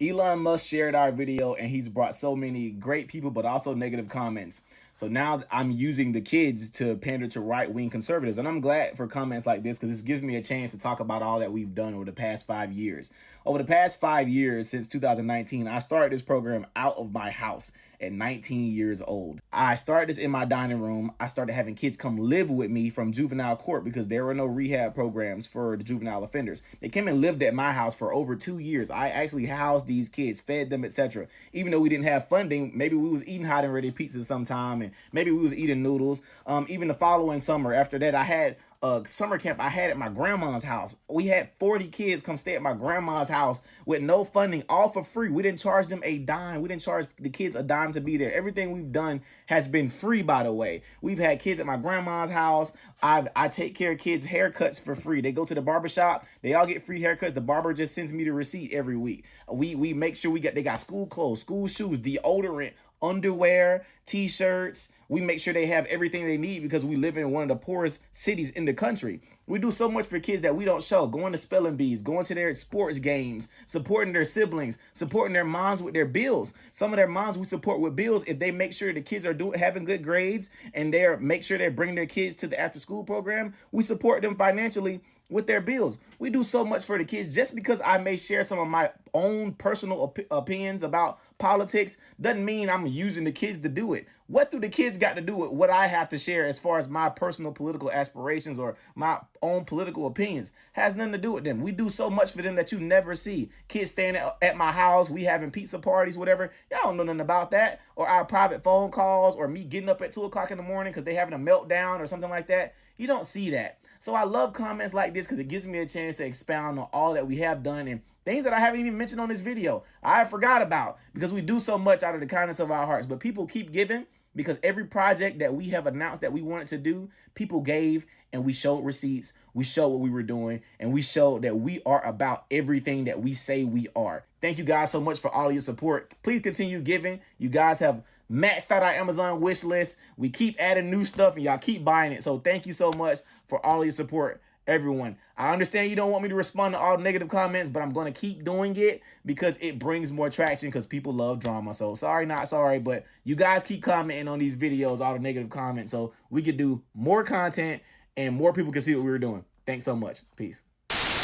Elon Musk shared our video and he's brought so many great people, but also negative comments. So now I'm using the kids to pander to right-wing conservatives. And I'm glad for comments like this because this gives me a chance to talk about all that we've done over the past 5 years. Over the past 5 years, since 2019, I started this program out of my house at 19 years old. I started this in my dining room. I started having kids come live with me from juvenile court because there were no rehab programs for the juvenile offenders. They came and lived at my house for over 2 years. I actually housed these kids, fed them, etc. Even though we didn't have funding, maybe we was eating hot and ready pizza sometime, and maybe we was eating noodles. Even the following summer after that, I had a summer camp I had at my grandma's house. We had 40 kids come stay at my grandma's house with no funding, all for free. We didn't charge them a dime. We didn't charge the kids a dime to be there. Everything we've done has been free, by the way. We've had kids at my grandma's house. I take care of kids' haircuts for free. They go to the barbershop. They all get free haircuts. The barber just sends me the receipt every week. We make sure they got school clothes, school shoes, deodorant, underwear, t-shirts. We make sure they have everything they need because we live in one of the poorest cities in the country. We do so much for kids that we don't show. Going to spelling bees, going to their sports games, supporting their siblings, supporting their moms with their bills. Some of their moms we support with bills if they make sure the kids are having good grades and make sure they're bringing their kids to the after school program. We support them financially with their bills. We do so much for the kids. Just because I may share some of my own personal opinions about politics doesn't mean I'm using the kids to do it. What do the kids got to do with what I have to share as far as my personal political aspirations or my own political opinions? Has nothing to do with them. We do so much for them that you never see. Kids staying at my house, we having pizza parties, whatever. Y'all don't know nothing about that. Or our private phone calls, or me getting up at 2 o'clock in the morning because they having a meltdown or something like that. You don't see that. So I love comments like this because it gives me a chance to expound on all that we have done and things that I haven't even mentioned on this video. I forgot about because we do so much out of the kindness of our hearts. But people keep giving because every project that we have announced that we wanted to do, people gave and we showed receipts. We showed what we were doing and we showed that we are about everything that we say we are. Thank you guys so much for all of your support. Please continue giving. You guys have maxed out our Amazon wish list. We keep adding new stuff and y'all keep buying it. So thank you so much for all of your support, everyone. I understand you don't want me to respond to all negative comments, but I'm going to keep doing it because it brings more traction because people love drama. So sorry, not sorry, but you guys keep commenting on these videos, all the negative comments, so we could do more content and more people can see what we were doing. Thanks so much. Peace.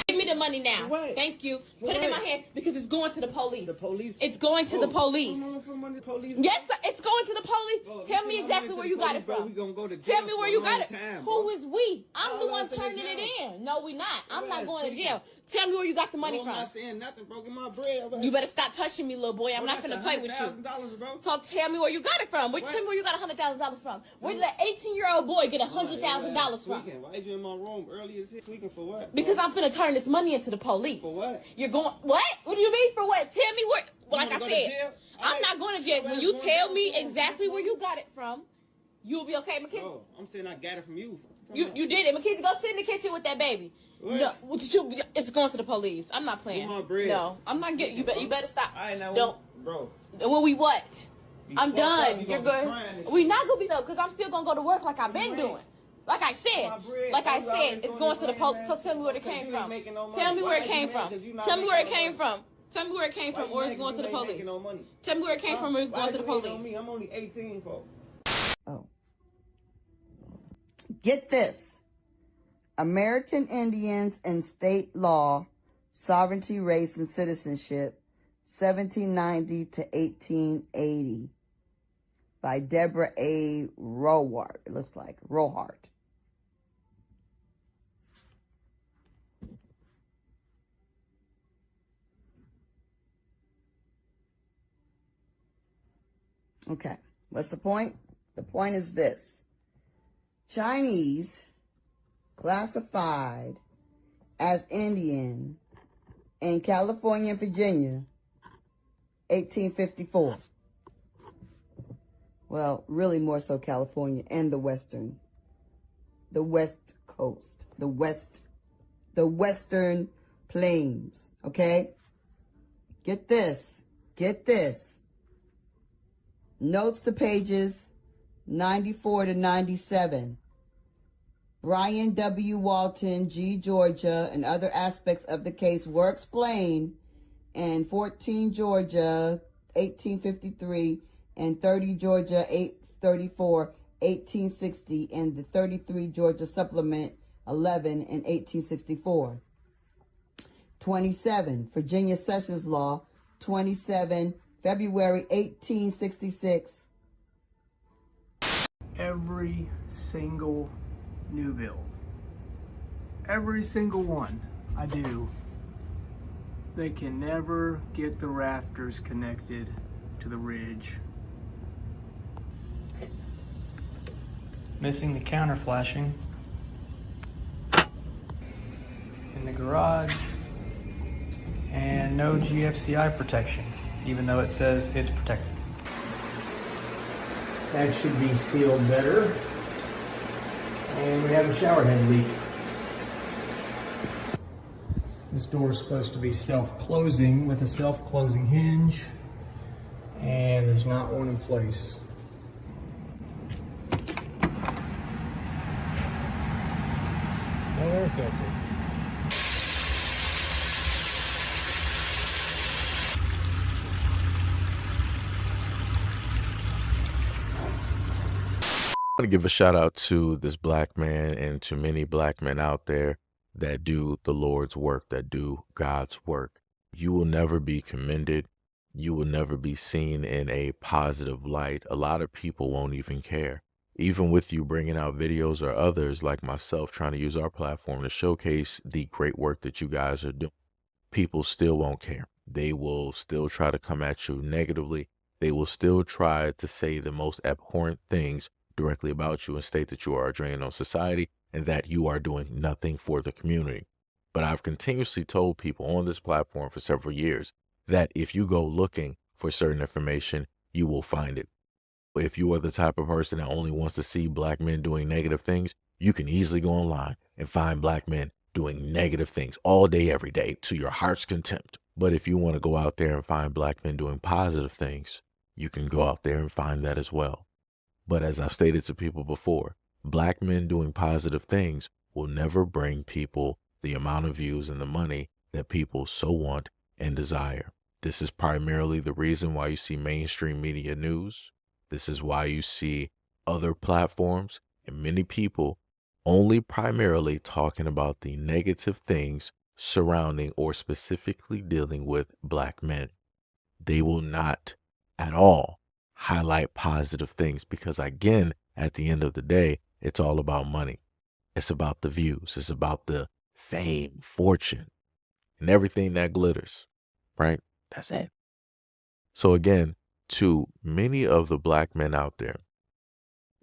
Give me the money now. What? Thank you. For Put it in what? my hands because it's going to the police. The police? It's going to the police. Police? Yes, sir, it's going to the police. Bro, Tell me exactly where you got it from. We gonna go to jail. Tell me where you got it. Time, Who is we? I'm All the I'm one saying turning is it in. No, we not. I'm Your not ass going to tweaking. jail. Tell me where you got the money I'm from. not saying nothing, bro. Get my bread. Bro. You better stop touching me, little boy. I'm not that's gonna play with you. $100,000, bro. So tell me where you got it from. What? Tell me where you got $100,000 from. Where did that 18-year-old boy get $100,000 from? Tweaking. Why is you in my room early as hell? Tweaking for what? Bro? Because I'm finna turn this money into the police. For what? You're going, what? What do you mean for what? Tell me where, like I wanna go to jail? said, I'm not going to jail. When you going tell to me jail. exactly where you got it from, you'll be okay, Mackenzie. Bro, I'm saying I got it from you. You did it. Mackenzie, go sit in the kitchen with that baby. What? No, it's going to the police. I'm not playing. Give my bread. No, I'm not getting, you better stop. I ain't Don't. Bro. When we what? I'm fucked up, done. you You're gonna be good. crying and We shit. not gonna be though, because I'm still gonna go to work like I've been doing. Like I My said, bread, like I that's all said, they it's doing going is to the right police. now. So tell me where it 'Cause came you ain't from. making no money. Tell me Why where it you came mad? from. 'Cause you not Tell me where it making no came money. from. Tell me where it came Why from, you or mad it's going 'cause to the you ain't police. making no money? Tell me where it came from, or it's Why going to the you hating on police. me? I'm only 18, folks. Oh. Get this. American Indians and State Law, Sovereignty, Race, and Citizenship, 1790 to 1880, by Deborah A. Rohart. It looks like Rohart. Okay, what's the point? The point is this. Chinese classified as Indian in California and Virginia, 1854. Well, really more so California and the West Coast, the Western Plains, okay? Get this. Notes to pages 94 to 97. Brian W. Walton, G. Georgia, and other aspects of the case were explained and 14 Georgia, 1853, and 30 Georgia, 834, 1860, and the 33 Georgia Supplement 11 in 1864. 27 Virginia Sessions Law, 27 February 1866. Every single new build, every single one I do, they can never get the rafters connected to the ridge. Missing the counter flashing in the garage, and no GFCI protection, even though it says it's protected. That should be sealed better. And we have a shower head leak. This door is supposed to be self-closing with a self-closing hinge, and there's not one in place. No air filter. I want to give a shout out to this black man and to many black men out there that do the Lord's work, that do God's work. You will never be commended. You will never be seen in a positive light. A lot of people won't even care. Even with you bringing out videos or others like myself trying to use our platform to showcase the great work that you guys are doing, people still won't care. They will still try to come at you negatively. They will still try to say the most abhorrent things directly about you and state that you are a drain on society and that you are doing nothing for the community. But I've continuously told people on this platform for several years that if you go looking for certain information, you will find it. If you are the type of person that only wants to see black men doing negative things, you can easily go online and find black men doing negative things all day, every day to your heart's contempt. But if you want to go out there and find black men doing positive things, you can go out there and find that as well. But as I've stated to people before, black men doing positive things will never bring people the amount of views and the money that people so want and desire. This is primarily the reason why you see mainstream media news. This is why you see other platforms and many people only primarily talking about the negative things surrounding or specifically dealing with black men. They will not at all highlight positive things because, again, at the end of the day, it's all about money. It's about the views. It's about the fame, fortune, and everything that glitters, right? That's it. So again, to many of the black men out there,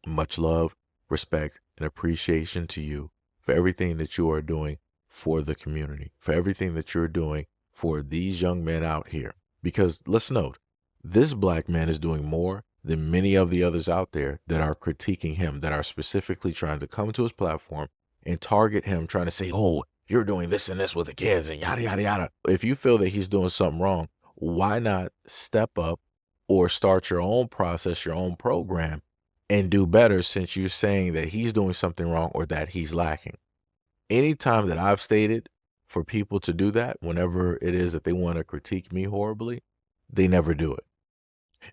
much love, respect, and appreciation to you for everything that you are doing for the community, for everything that you're doing for these young men out here. Because let's note, this black man is doing more than many of the others out there that are critiquing him, that are specifically trying to come to his platform and target him, trying to say, oh, you're doing this and this with the kids and yada, yada, yada. If you feel that he's doing something wrong, why not step up or start your own process, your own program, and do better since you're saying that he's doing something wrong or that he's lacking? Anytime that I've stated for people to do that, whenever it is that they want to critique me horribly, they never do it.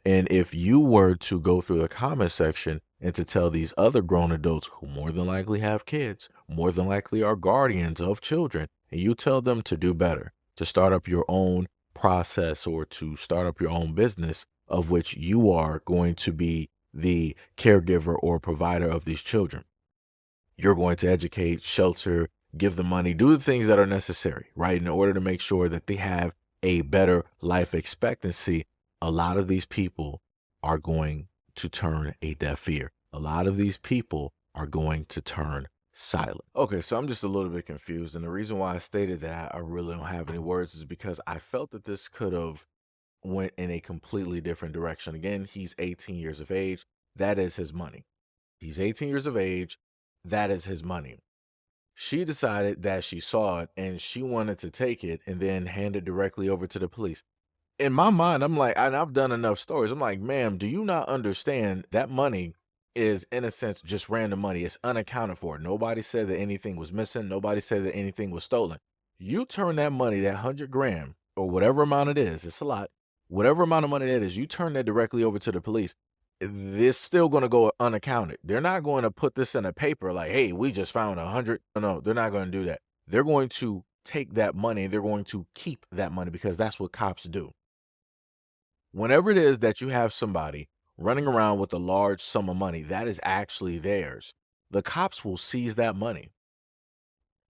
And if you were to go through the comment section and to tell these other grown adults who more than likely have kids, more than likely are guardians of children, and you tell them to do better, to start up your own process or to start up your own business of which you are going to be the caregiver or provider of these children. You're going to educate, shelter, give them money, do the things that are necessary, right? In order to make sure that they have a better life expectancy. A lot of these people are going to turn a deaf ear. A lot of these people are going to turn silent. Okay, so I'm just a little bit confused. And the reason why I stated that I really don't have any words is because I felt that this could have went in a completely different direction. Again, he's 18 years of age. That is his money. He's 18 years of age. That is his money. She decided that she saw it and she wanted to take it and then hand it directly over to the police. In my mind, I'm like, and I've done enough stories. I'm like, ma'am, do you not understand that money is, in a sense, just random money? It's unaccounted for. Nobody said that anything was missing. Nobody said that anything was stolen. You turn that money, that 100 grand, or whatever amount it is, it's a lot, whatever amount of money that is, you turn that directly over to the police. It's still going to go unaccounted. They're not going to put this in a paper like, hey, we just found 100. No, they're not going to do that. They're going to take that money. They're going to keep that money because that's what cops do. Whenever it is that you have somebody running around with a large sum of money that is actually theirs, the cops will seize that money.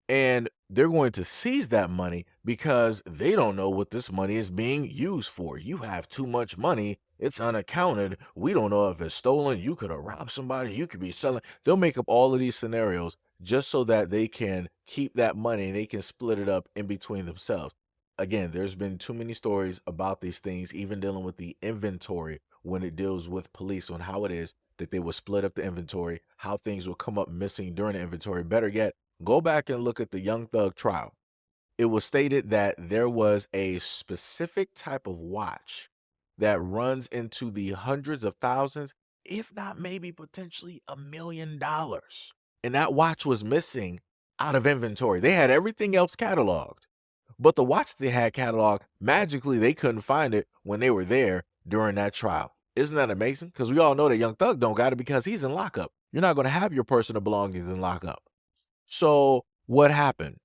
And they're going to seize that money because they don't know what this money is being used for. You have too much money. It's unaccounted. We don't know if it's stolen. You could have robbed somebody. You could be selling. They'll make up all of these scenarios just so that they can keep that money and they can split it up in between themselves. Again, there's been too many stories about these things, even dealing with the inventory when it deals with police, on how it is that they will split up the inventory, how things will come up missing during the inventory. Better yet, go back and look at the Young Thug trial. It was stated that there was a specific type of watch that runs into the hundreds of thousands, if not maybe potentially $1 million. And that watch was missing out of inventory. They had everything else cataloged, but the watch they had cataloged, magically they couldn't find it when they were there during that trial. Isn't that amazing? Because we all know that Young Thug don't got it because he's in lockup. You're not going to have your personal belongings in lockup. So what happened?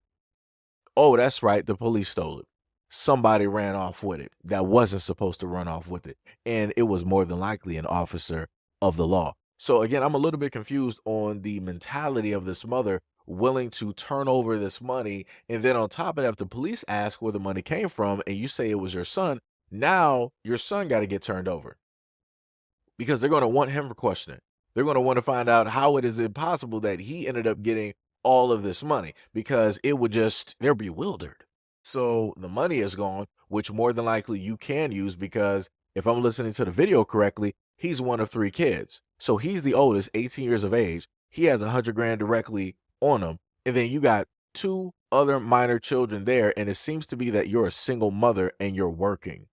Oh, that's right. The police stole it. Somebody ran off with it that wasn't supposed to run off with it. And it was more than likely an officer of the law. So again, I'm a little bit confused on the mentality of this mother willing to turn over this money. And then on top of that, if the police ask where the money came from and you say it was your son, now your son got to get turned over because they're going to want him for questioning. They're going to want to find out how it is possible that he ended up getting all of this money, because it would just, they're bewildered. So the money is gone, which more than likely you can use, because if I'm listening to the video correctly, he's one of 3 kids. So he's the oldest, 18 years of age. He has 100 grand directly on him. And then you got 2 other minor children there. And it seems to be that you're a single mother and you're working.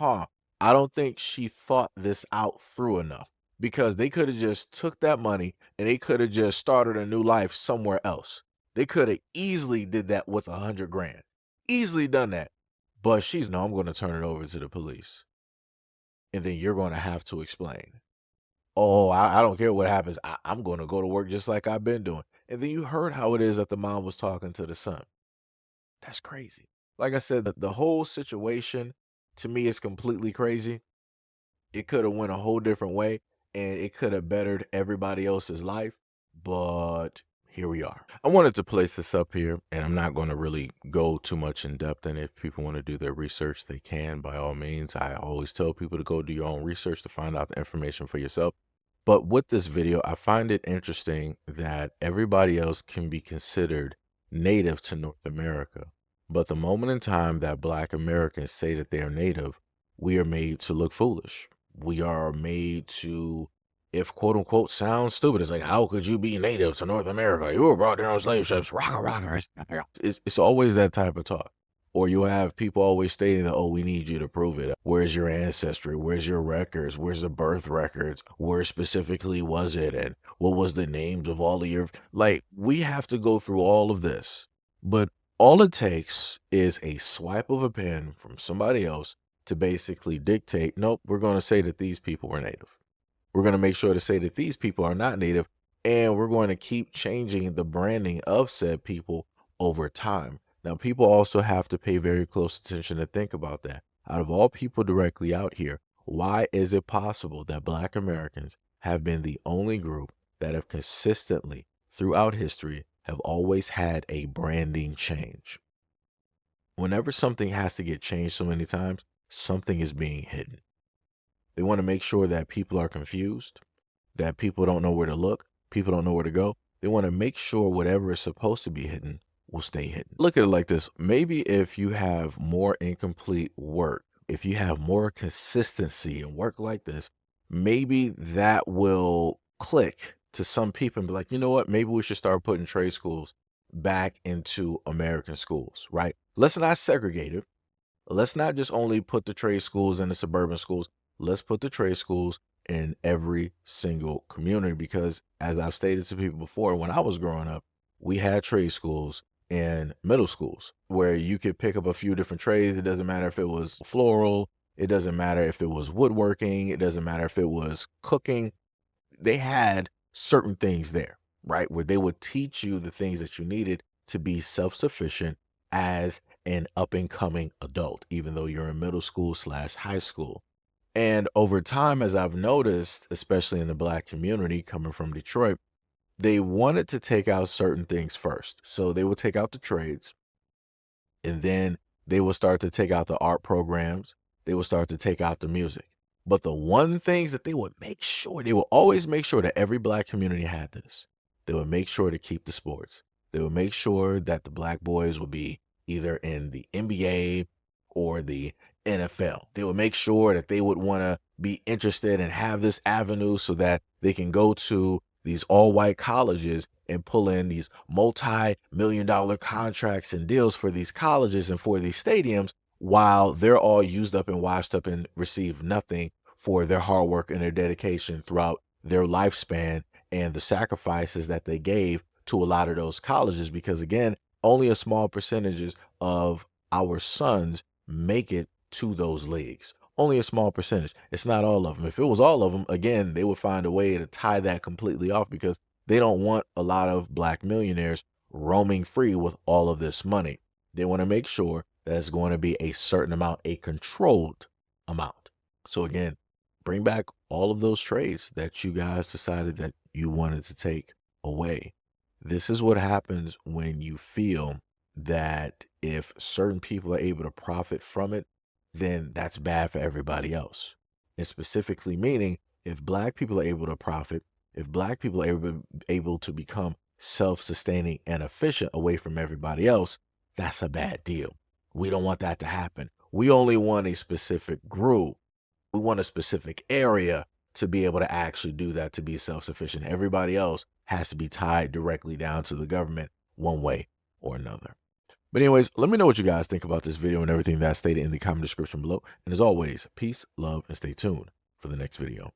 I don't think she thought this out through enough, because they could have just took that money and they could have just started a new life somewhere else. They could have easily did that with 100 grand. Easily done that. But she's, no, I'm going to turn it over to the police. And then you're going to have to explain. Oh, I don't care what happens. I'm going to go to work just like I've been doing. And then you heard how it is that the mom was talking to the son. That's crazy. Like I said, the whole situation to me is completely crazy. It could have went a whole different way, and it could have bettered everybody else's life, but here we are. I wanted to place this up here, and I'm not going to really go too much in depth, and if people want to do their research, they can, by all means. I always tell people to go do your own research to find out the information for yourself. But with this video, I find it interesting that everybody else can be considered native to North America. But the moment in time that Black Americans say that they are native, we are made to look foolish. We are made to, if quote unquote sounds stupid, it's like, how could you be native to North America? You were brought there on slave ships. It's always that type of talk. Or you'll have people always stating that, oh, we need you to prove it. Where's your ancestry? Where's your records? Where's the birth records? Where specifically was it? And what was the names of all of your, like, we have to go through all of this. But all it takes is a swipe of a pen from somebody else to basically dictate, nope, we're going to say that these people were native. We're going to make sure to say that these people are not native, and we're going to keep changing the branding of said people over time. Now, people also have to pay very close attention to think about that. Out of all people directly out here, why is it possible that Black Americans have been the only group that have consistently, throughout history, have always had a branding change? Whenever something has to get changed so many times, something is being hidden. They want to make sure that people are confused, that people don't know where to look, people don't know where to go. They want to make sure whatever is supposed to be hidden will stay hidden. Look at it like this. Maybe if you have more incomplete work, if you have more consistency in work like this, maybe that will click to some people and be like, you know what, maybe we should start putting trade schools back into American schools, right? Let's not segregate it. Let's not just only put the trade schools in the suburban schools. Let's put the trade schools in every single community, because as I've stated to people before, when I was growing up, we had trade schools in middle schools where you could pick up a few different trades. It doesn't matter if it was floral. It doesn't matter if it was woodworking. It doesn't matter if it was cooking. They had certain things there, right? Where they would teach you the things that you needed to be self-sufficient as an up and coming adult, even though you're in middle school / high school. And over time, as I've noticed, especially in the Black community coming from Detroit, they wanted to take out certain things first. So they would take out the trades, and then they would start to take out the art programs. They would start to take out the music. But the one things that they would always make sure that every Black community had this. They would make sure to keep the sports. They would make sure that the Black boys would be either in the NBA or the NFL. They would make sure that they would want to be interested and have this avenue so that they can go to these all-white colleges and pull in these multi-million-dollar contracts and deals for these colleges and for these stadiums, while they're all used up and washed up and receive nothing for their hard work and their dedication throughout their lifespan and the sacrifices that they gave to a lot of those colleges. Because again, only a small percentages of our sons make it to those leagues. Only a small percentage. It's not all of them. If it was all of them, again, they would find a way to tie that completely off, because they don't want a lot of Black millionaires roaming free with all of this money. They want to make sure that it's going to be a certain amount, a controlled amount. So again, bring back all of those trades that you guys decided that you wanted to take away. This is what happens when you feel that if certain people are able to profit from it, then that's bad for everybody else. And specifically meaning, if Black people are able to profit, if Black people are able to become self-sustaining and efficient away from everybody else, that's a bad deal. We don't want that to happen. We only want a specific group. We want a specific area to be able to actually do that, to be self-sufficient. Everybody else has to be tied directly down to the government one way or another. But anyways, let me know what you guys think about this video and everything that's stated in the comment description below. And as always, peace, love, and stay tuned for the next video.